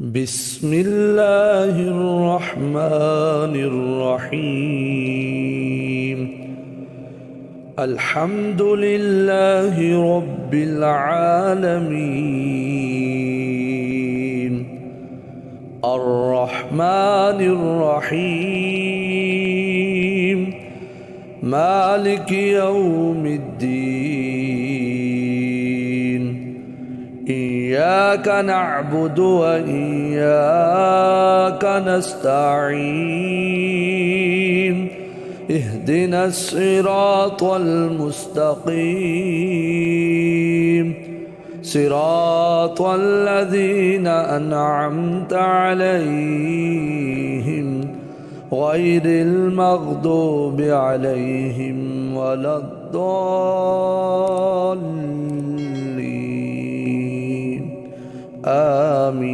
بسم الله الرحمن الرحيم. الحمد لله رب العالمين، الرحمن الرحيم، مالك يوم الدين. إياك نعبد وإياك نستعين، اهدنا الصراط المستقيم، صراط الذين أنعمت عليهم غير المغضوب عليهم ولا الضالين. آمين.